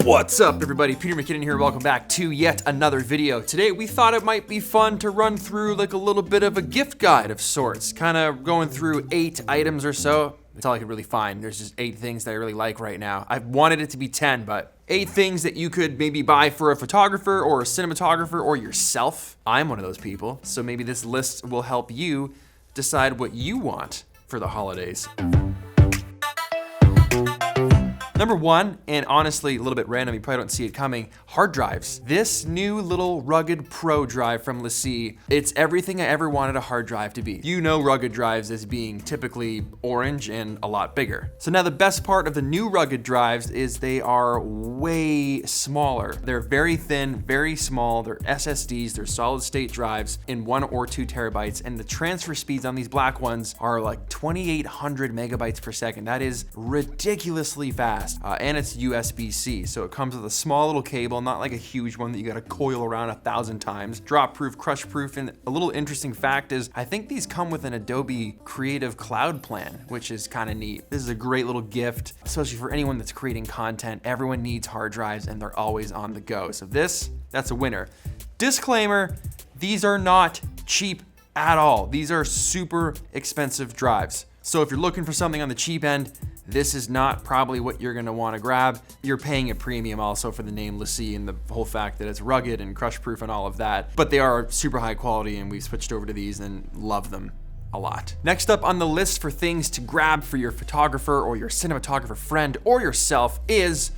What's up everybody, Peter McKinnon here, welcome back to yet another video. Today we thought it might be fun to run through like a little bit of a gift guide of sorts, kind of going through 8 items or so. That's all I could really find. There's just 8 things that I really like right now. I wanted it to be 10, but 8 things that you could maybe buy for a photographer or a cinematographer or yourself. I'm one of those people, so maybe this list will help you decide what you want for the holidays. Number 1, and honestly a little bit random, you probably don't see it coming, hard drives. This new little rugged pro drive from LaCie, it's everything I ever wanted a hard drive to be. You know rugged drives as being typically orange and a lot bigger. So now the best part of the new rugged drives is they are way smaller. They're very thin, very small, they're SSDs, they're solid state drives in 1 or 2 terabytes, and the transfer speeds on these black ones are like 2,800 megabytes per second. That is ridiculously fast. And it's USB-C, so it comes with a small little cable, not like a huge one that you gotta coil around 1,000 times. Drop-proof, crush-proof, and a little interesting fact is, I think these come with an Adobe Creative Cloud plan, which is kind of neat. This is a great little gift, especially for anyone that's creating content. Everyone needs hard drives, and they're always on the go. So that's a winner. Disclaimer, these are not cheap at all. These are super expensive drives. So if you're looking for something on the cheap end, this is not probably what you're gonna wanna grab. You're paying a premium also for the name LaCie and the whole fact that it's rugged and crush proof and all of that. But they are super high quality and we've switched over to these and love them a lot. Next up on the list for things to grab for your photographer or your cinematographer friend or yourself is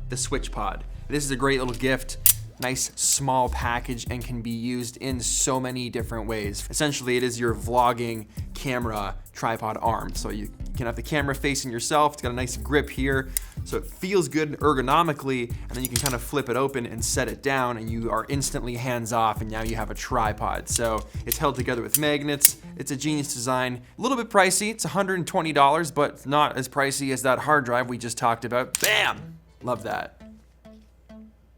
the Switchpod. This is a great little gift. Nice small package and can be used in so many different ways. Essentially, it is your vlogging camera tripod arm. So you can have the camera facing yourself. It's got a nice grip here, so it feels good ergonomically, and then you can kind of flip it open and set it down, and you are instantly hands off, and now you have a tripod. So it's held together with magnets. It's a genius design. A little bit pricey. It's $120, but not as pricey as that hard drive we just talked about. Bam! Love that.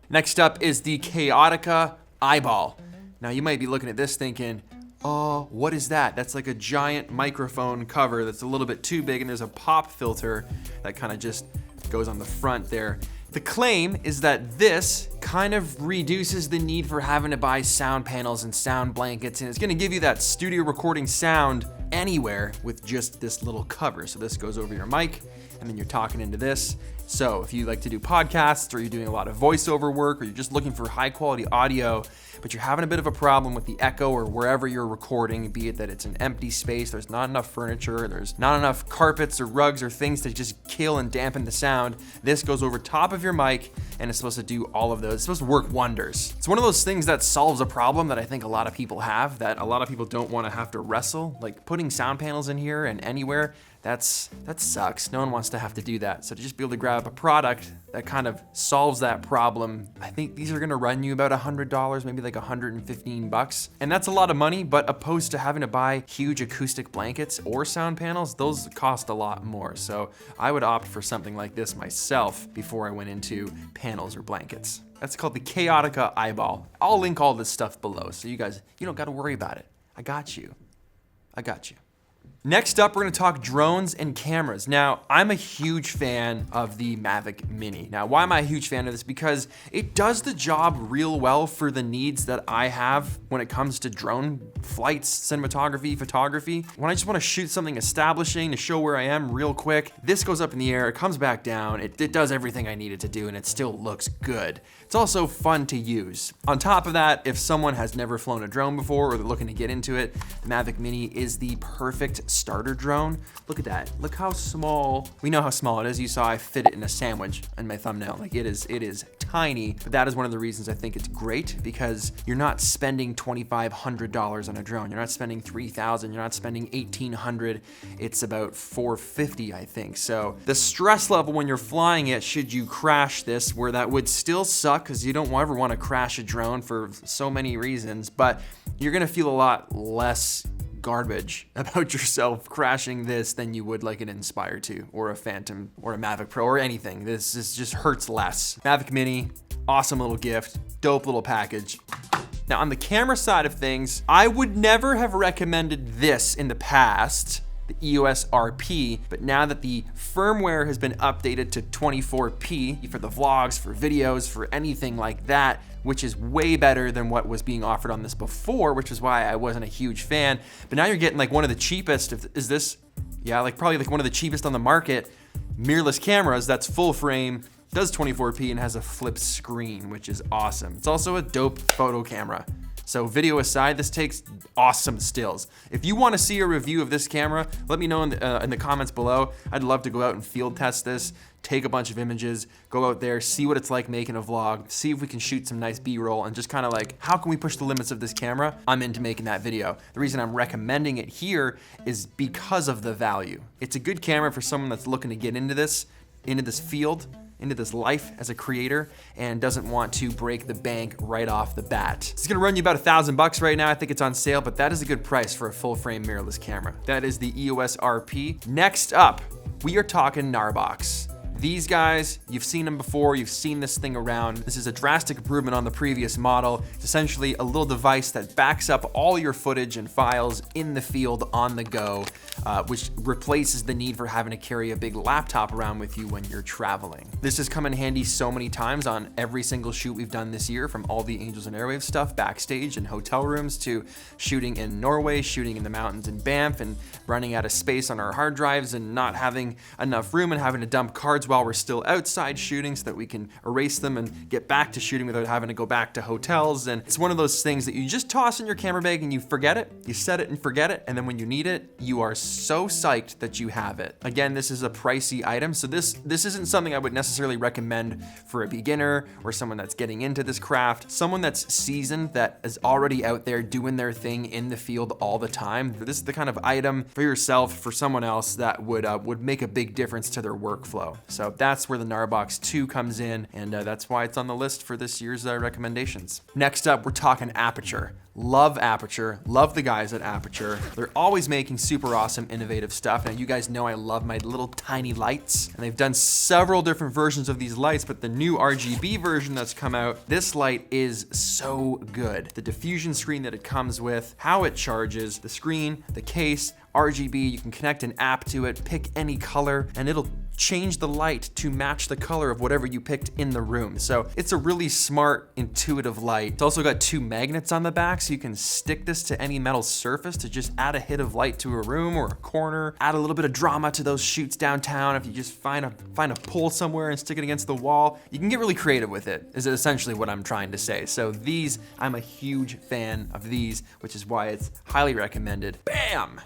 Next up is the Chaotica Eyeball. Now you might be looking at this thinking, oh, what is that? That's like a giant microphone cover that's a little bit too big, and there's a pop filter that kind of just goes on the front there. The claim is that this kind of reduces the need for having to buy sound panels and sound blankets, and it's gonna give you that studio recording sound anywhere with just this little cover. So this goes over your mic, and then you're talking into this. So if you like to do podcasts, or you're doing a lot of voiceover work, or you're just looking for high quality audio, but you're having a bit of a problem with the echo or wherever you're recording, be it that it's an empty space, there's not enough furniture, there's not enough carpets or rugs or things to just kill and dampen the sound, this goes over top of your mic and it's supposed to do all of those. It's supposed to work wonders. It's one of those things that solves a problem that I think a lot of people have, that a lot of people don't want to have to wrestle. Like putting sound panels in here and anywhere, that sucks. No one wants to have to do that. So to just be able to grab a product that kind of solves that problem, I think these are gonna run you about $100, maybe like 115 bucks. And that's a lot of money, but opposed to having to buy huge acoustic blankets or sound panels, those cost a lot more. So I would opt for something like this myself before I went into panels or blankets. That's called the Chaotica Eyeball. I'll link all this stuff below, so you guys, you don't gotta worry about it. I got you. I got you. Next up, we're gonna talk drones and cameras. Now, I'm a huge fan of the Mavic Mini. Now, why am I a huge fan of this? Because it does the job real well for the needs that I have when it comes to drone flights, cinematography, photography. When I just wanna shoot something establishing to show where I am real quick, this goes up in the air, it comes back down, it does everything I need it to do, and it still looks good. It's also fun to use. On top of that, if someone has never flown a drone before or they're looking to get into it, the Mavic Mini is the perfect starter drone. Look at that, look how small. We know how small it is. You saw I fit it in a sandwich in my thumbnail. Like it is tiny, but that is one of the reasons I think it's great, because you're not spending $2,500 on a drone. You're not spending $3,000, you're not spending $1,800. It's about $450, I think. So the stress level when you're flying it, should you crash this, where that would still suck because you don't ever want to crash a drone for so many reasons, but you're gonna feel a lot less garbage about yourself crashing this than you would like an Inspire 2 or a Phantom or a Mavic Pro or anything. This just hurts less. Mavic Mini, awesome little gift, dope little package. Now on the camera side of things, I would never have recommended this in the past the EOS RP, but now that the firmware has been updated to 24p for the vlogs, for videos, for anything like that, which is way better than what was being offered on this before, which is why I wasn't a huge fan. But now you're getting like one of the cheapest, is this, yeah, like probably like one of the cheapest on the market, mirrorless cameras that's full frame, does 24p and has a flip screen, which is awesome. It's also a dope photo camera. So video aside, this takes awesome stills. If you want to see a review of this camera, let me know in the comments below. I'd love to go out and field test this, take a bunch of images, go out there, see what it's like making a vlog, see if we can shoot some nice B-roll, and just kind of like, how can we push the limits of this camera? I'm into making that video. The reason I'm recommending it here is because of the value. It's a good camera for someone that's looking to get into this field, into this life as a creator, and doesn't want to break the bank right off the bat. It's gonna run you about $1,000 right now. I think it's on sale, but that is a good price for a full frame mirrorless camera. That is the EOS RP. Next up, we are talking Gnar Box. These guys, you've seen them before, you've seen this thing around. This is a drastic improvement on the previous model. It's essentially a little device that backs up all your footage and files in the field on the go, which replaces the need for having to carry a big laptop around with you when you're traveling. This has come in handy so many times on every single shoot we've done this year, from all the Angels and Airwaves stuff, backstage and hotel rooms, to shooting in Norway, shooting in the mountains in Banff, and running out of space on our hard drives and not having enough room and having to dump cards while we're still outside shooting so that we can erase them and get back to shooting without having to go back to hotels. And it's one of those things that you just toss in your camera bag and you forget it, you set it and forget it, and then when you need it, you are so psyched that you have it. Again, this is a pricey item, so this isn't something I would necessarily recommend for a beginner or someone that's getting into this craft. Someone that's seasoned, that is already out there doing their thing in the field all the time. This is the kind of item for yourself, for someone else, that would make a big difference to their workflow. So that's where the Gnar Box 2 comes in, and that's why it's on the list for this year's recommendations. Next up, we're talking Aperture. Love Aperture, love the guys at Aperture. They're always making super awesome, innovative stuff. Now, you guys know I love my little tiny lights, and they've done several different versions of these lights, but the new RGB version that's come out, this light is so good. The diffusion screen that it comes with, how it charges, the screen, the case, RGB, you can connect an app to it, pick any color, and it'll change the light to match the color of whatever you picked in the room. So it's a really smart, intuitive light. It's also got 2 magnets on the back, so you can stick this to any metal surface to just add a hit of light to a room or a corner, add a little bit of drama to those shoots downtown. If you just find a pole somewhere and stick it against the wall, you can get really creative with it, is essentially what I'm trying to say. So these, I'm a huge fan of these, which is why it's highly recommended. Bam!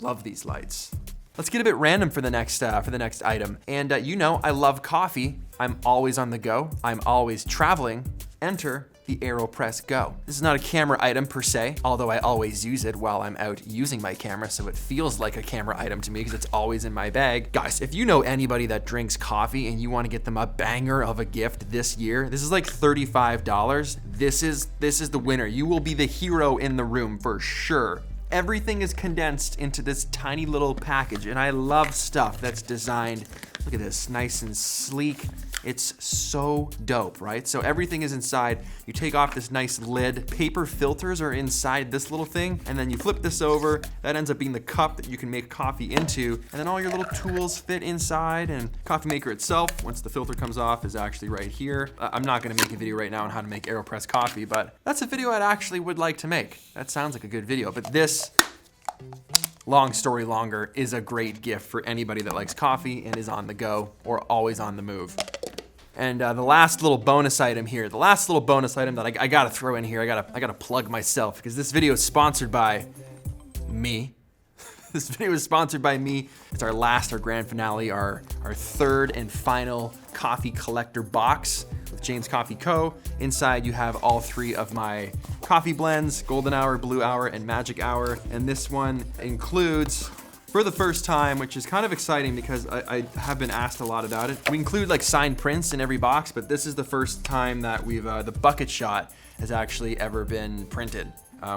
Love these lights. Let's get a bit random for the next item. And you know, I love coffee. I'm always on the go. I'm always traveling. Enter the AeroPress Go. This is not a camera item per se, although I always use it while I'm out using my camera, so it feels like a camera item to me because it's always in my bag. Guys, if you know anybody that drinks coffee and you want to get them a banger of a gift this year, this is like $35. This is the winner. You will be the hero in the room for sure. Everything is condensed into this tiny little package, and I love stuff that's designed, look at this, nice and sleek. It's so dope, right? So everything is inside. You take off this nice lid. Paper filters are inside this little thing, and then you flip this over. That ends up being the cup that you can make coffee into, and then all your little tools fit inside, and coffee maker itself, once the filter comes off, is actually right here. I'm not gonna make a video right now on how to make AeroPress coffee, but that's a video I'd actually would like to make. That sounds like a good video, but this, long story longer, is a great gift for anybody that likes coffee and is on the go or always on the move. And the last little bonus item here, that I gotta throw in here, I gotta plug myself, because this video is sponsored by me. This video is sponsored by me. It's our grand finale, our third and final coffee collector box with James Coffee Co. Inside you have all 3 of my coffee blends, Golden Hour, Blue Hour, and Magic Hour. And this one includes, for the first time, which is kind of exciting because I have been asked a lot about it. We include like signed prints in every box, but this is the first time that we've, the bucket shot has actually ever been printed.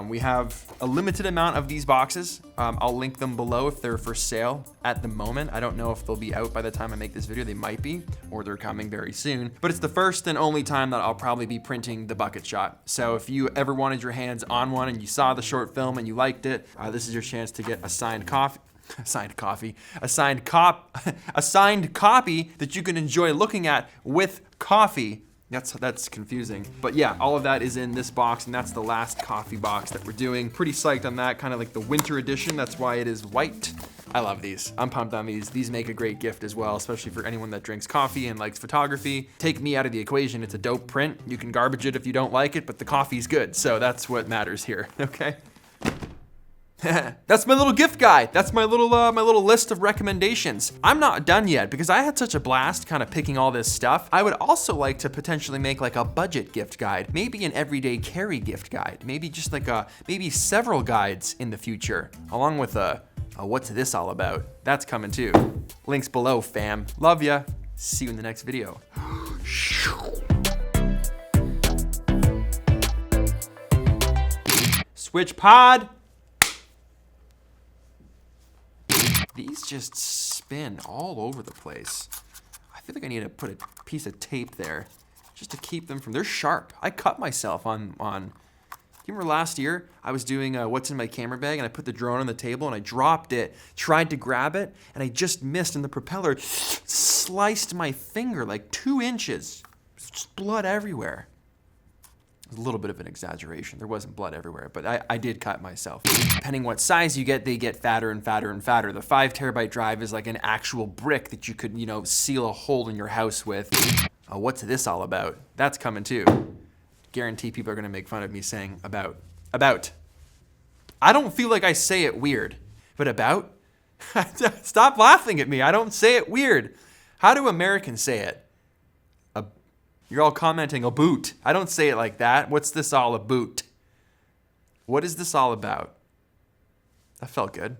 We have a limited amount of these boxes. I'll link them below if they're for sale at the moment. I don't know if they'll be out by the time I make this video. They might be, or they're coming very soon. But it's the first and only time that I'll probably be printing the bucket shot. So if you ever wanted your hands on one and you saw the short film and you liked it, this is your chance to get a signed coffee. Signed coffee. A signed copy that you can enjoy looking at with coffee. That's confusing. But yeah, all of that is in this box, and that's the last coffee box that we're doing. Pretty psyched on that, kind of like the winter edition. That's why it is white. I love these. I'm pumped on these. These make a great gift as well, especially for anyone that drinks coffee and likes photography. Take me out of the equation. It's a dope print. You can garbage it if you don't like it, but the coffee's good. So that's what matters here, okay? That's my little gift guide. That's my little list of recommendations. I'm not done yet because I had such a blast kind of picking all this stuff. I would also like to potentially make like a budget gift guide, maybe an everyday carry gift guide, maybe just like maybe several guides in the future, along with a what's this all about? That's coming too. Links below, fam. Love ya. See you in the next video. Switchpod. These just spin all over the place. I feel like I need to put a piece of tape there just to keep them from, they're sharp. I cut myself on, you remember last year I was doing what's in my camera bag, and I put the drone on the table and I dropped it, tried to grab it, and I just missed, and the propeller sliced my finger like 2 inches. Just blood everywhere. A little bit of an exaggeration. There wasn't blood everywhere, but I did cut myself. Depending what size you get, they get fatter and fatter and fatter. The 5 terabyte drive is like an actual brick that you could, seal a hole in your house with. What's this all about? That's coming too. Guarantee people are gonna make fun of me saying about. I don't feel like I say it weird, but about? Stop laughing at me. I don't say it weird. How do Americans say it? You're all commenting, a boot. I don't say it like that. What's this all about? What is this all about? That felt good.